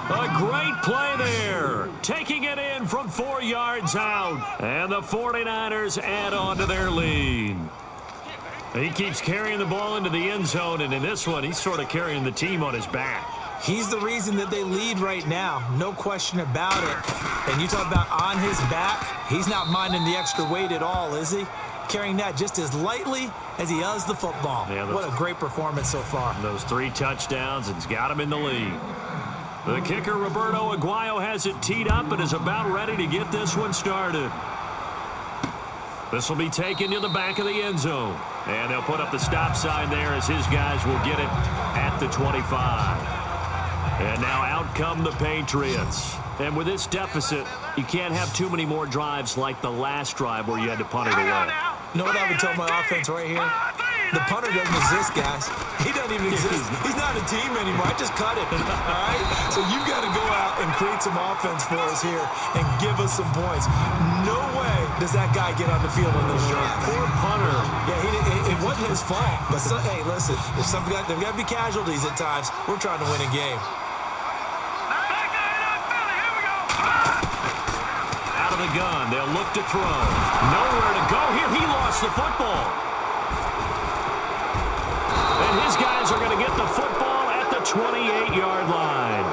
A great play there. Taking it in from 4 yards out. And the 49ers add on to their lead. He keeps carrying the ball into the end zone, and in this one, he's sort of carrying the team on his back. He's the reason that they lead right now. No question about it. And you talk about on his back, he's not minding the extra weight at all, is he? Carrying that just as lightly as he does the football. Yeah, what a great performance so far. Those 3 touchdowns, and he's got him in the lead. The kicker, Roberto Aguayo, has it teed up and is about ready to get this one started. This will be taken to the back of the end zone. And they'll put up the stop sign there as his guys will get it at the 25. And now out come the Patriots. And with this deficit, you can't have too many more drives like the last drive where you had to punt it away. You know what I would tell my offense right here? The punter doesn't exist, guys. He doesn't even exist. He's not a team anymore. I just cut it, all right? So you've got to go out and create some offense for us here and give us some points. No way does that guy get on the field on this drive. Poor punter. Yeah, it wasn't his fault. But, hey, listen, there's got to be casualties at times. We're trying to win a game. The gun. They'll look to throw. Nowhere to go here. He lost the football. And his guys are going to get the football at the 28-yard line.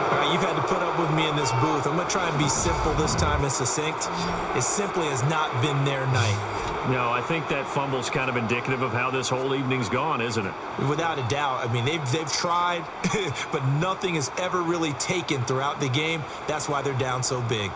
All right, you've had to put up with me in this booth. I'm going to try and be simple this time and succinct. It simply has not been their night. No, I think that fumble's kind of indicative of how this whole evening's gone, isn't it? Without a doubt. I mean, they've tried, but nothing is ever really taken throughout the game. That's why they're down so big.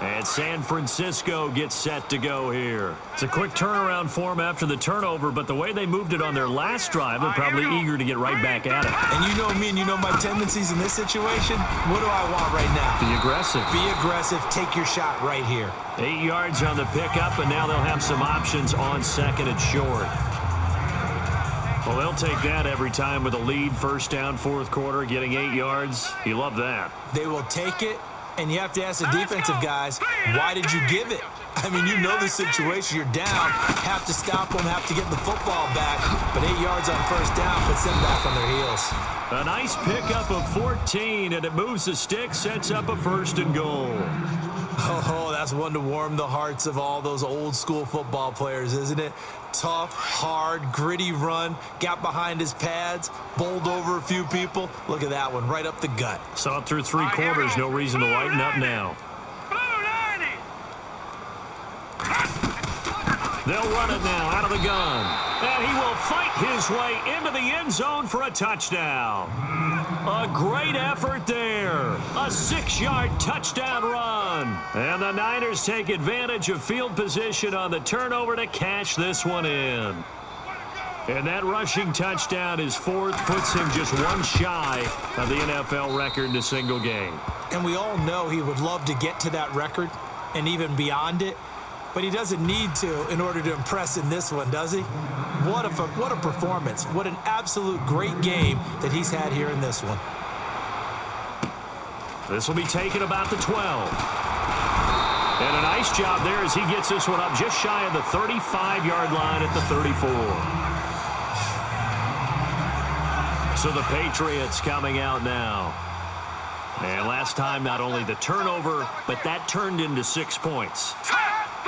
And San Francisco gets set to go here. It's a quick turnaround for them after the turnover, but the way they moved it on their last drive, they're probably eager to get right back at it. And you know me and you know my tendencies in this situation. What do I want right now? Be aggressive. Be aggressive. Take your shot right here. 8 yards on the pickup, and now they'll have some options on 2nd and short. Well, they'll take that every time with a lead, 1st down, 4th quarter, getting 8 yards. You love that. They will take it. And you have to ask the defensive guys, why did you give it? I mean, you know the situation. You're down. Have to stop them, have to get the football back. But 8 yards on 1st down puts them back on their heels. A nice pickup of 14, and it moves the stick, sets up a 1st and goal. Oh, that's one to warm the hearts of all those old-school football players, isn't it? Tough, hard, gritty run, got behind his pads, bowled over a few people. Look at that one, right up the gut. Saw it through 3 quarters, no reason to lighten up now. They'll run it now out of the gun. And he will fight his way into the end zone for a touchdown. A great effort there. A 6-yard touchdown run. And the Niners take advantage of field position on the turnover to cash this one in. And that rushing touchdown, his 4th, puts him just one shy of the NFL record in a single game. And we all know he would love to get to that record and even beyond it. But he doesn't need to in order to impress in this one, does he? What a performance. What an absolute great game that he's had here in this one. This will be taken about the 12. And a nice job there as he gets this one up just shy of the 35-yard line at the 34. So the Patriots coming out now. And last time, not only the turnover, but that turned into 6 points.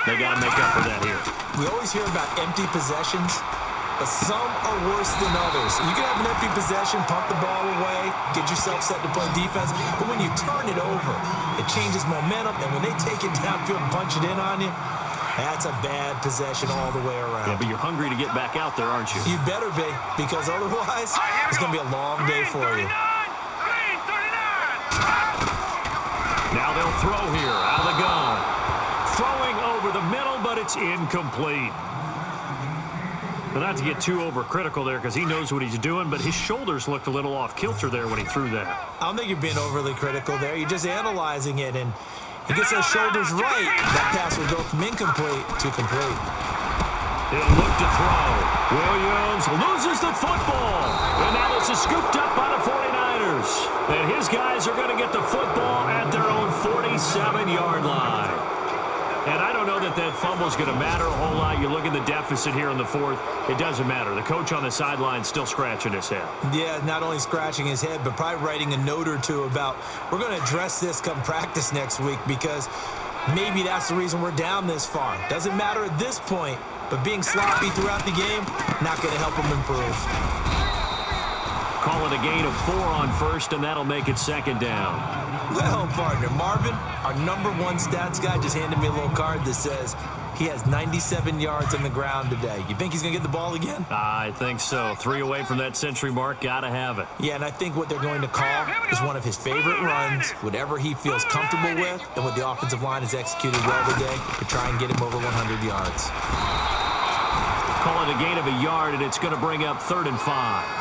They got to make up for that here. We always hear about empty possessions. but some are worse than others. You can have an empty possession, pump the ball away, get yourself set to play defense, but when you turn it over, it changes momentum, and when they take it downfield and punch it in on you, that's a bad possession all the way around. Yeah, but you're hungry to get back out there, aren't you? You better be, because otherwise, it's going to be a long day for you. Now they'll throw here out of the gun. Throwing over the middle, but it's incomplete. But not to get too overcritical there because he knows what he's doing, but his shoulders looked a little off kilter there when he threw that. I don't think you're being overly critical there. You're just analyzing it, and he gets those shoulders right. That pass will go from incomplete to complete. He'll look to throw. Williams loses the football. And now this is scooped up by the 49ers. And his guys are going to get the football at their own 47-yard line. And I don't know that that fumble's going to matter a whole lot. You look at the deficit here in the fourth. It doesn't matter. The coach on the sideline still scratching his head. Yeah, not only scratching his head, but probably writing a note or two about we're going to address this come practice next week because maybe that's the reason we're down this far. Doesn't matter at this point, but being sloppy throughout the game, not going to help him improve. Call it a gain of 4 on first, and that'll make it second down. Well, partner, Marvin, our number one stats guy, just handed me a little card that says he has 97 yards on the ground today. You think he's going to get the ball again? I think so. 3 away from that century mark. Got to have it. Yeah, and I think what they're going to call is one of his favorite runs, whatever he feels comfortable with, and what the offensive line has executed well today to try and get him over 100 yards. Call it a gain of a yard, and it's going to bring up 3rd and 5.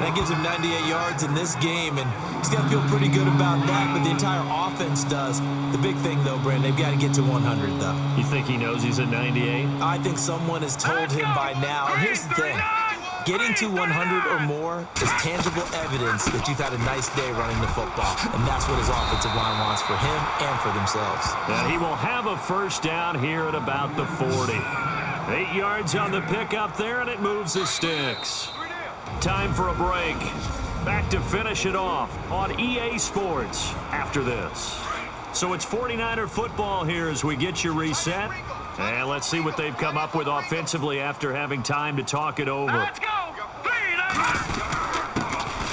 That gives him 98 yards in this game, and he's got to feel pretty good about that, but the entire offense does. The big thing, though, Brandon, they've got to get to 100, though. You think he knows he's at 98? I think someone has told him by now. And here's the thing. Getting to 100 or more is tangible evidence that you've had a nice day running the football, and that's what his offensive line wants for him and for themselves. And he will have a first down here at about the 40. 8 yards on the pickup there, and it moves the sticks. Time for a break. Back to finish it off on EA Sports after this. So it's 49er football here as we get you reset. And let's see what they've come up with offensively after having time to talk it over. Let's go!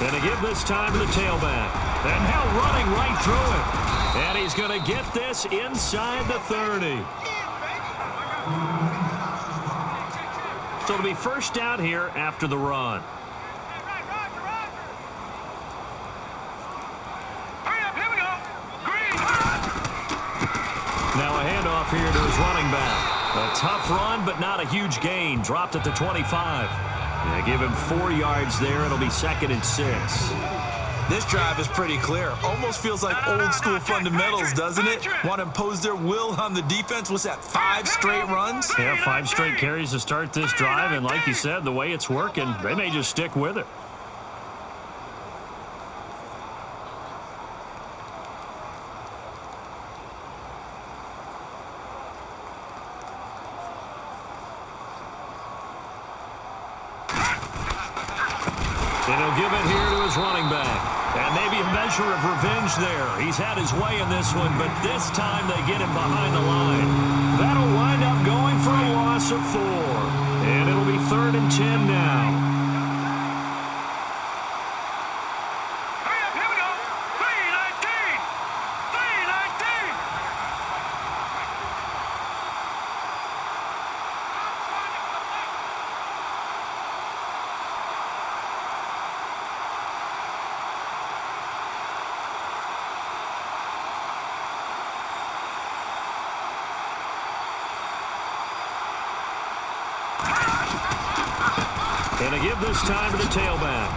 And to give this time to the tailback. And now running right through it. And he's going to get this inside the 30. So it'll be first down here after the run. Now a handoff here to his running back. A tough run, but not a huge gain. Dropped at the 25. They give him 4 yards there. It'll be 2nd and 6. This drive is pretty clear. Almost feels like old school fundamentals, doesn't it? Want to impose their will on the defense. What's that, 5 straight runs? Yeah, 5 straight carries to start this drive. And like you said, the way it's working, they may just stick with it. And he'll give it here to his running back. And maybe a measure of revenge there. He's had his way in this one, but this time they get him behind the line. That'll wind up going for a loss of 4. And it'll be 3rd and 10 now. Here we go. 3-19. 3-19. And to give this time to the tailback.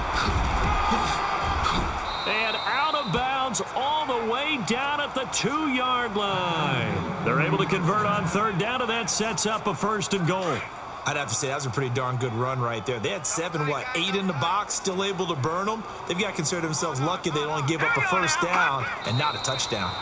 And out of bounds all the way down at the 2-yard line. They're able to convert on 3rd down, and that sets up a 1st and goal. I'd have to say that was a pretty darn good run right there. They had 8 in the box, still able to burn them. They've got to consider themselves lucky they only gave up a 1st down and not a touchdown.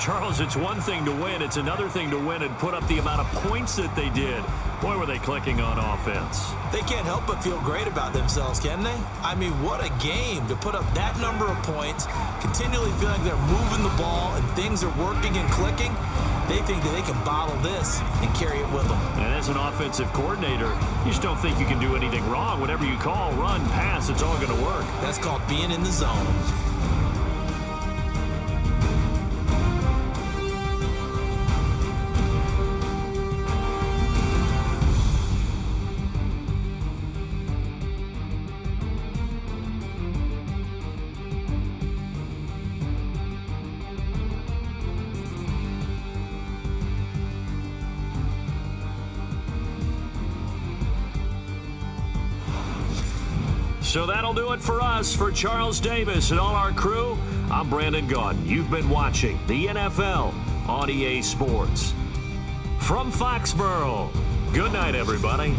Charles, it's one thing to win. It's another thing to win and put up the amount of points that they did. Boy, were they clicking on offense. They can't help but feel great about themselves, can they? I mean, what a game to put up that number of points, continually feel like they're moving the ball and things are working and clicking. They think that they can bottle this and carry it with them. And as an offensive coordinator, you just don't think you can do anything wrong. Whatever you call, run, pass, it's all going to work. That's called being in the zone. So that'll do it for us. For Charles Davis and all our crew, I'm Brandon Gaudin. You've been watching the NFL on EA Sports. From Foxborough, good night, everybody.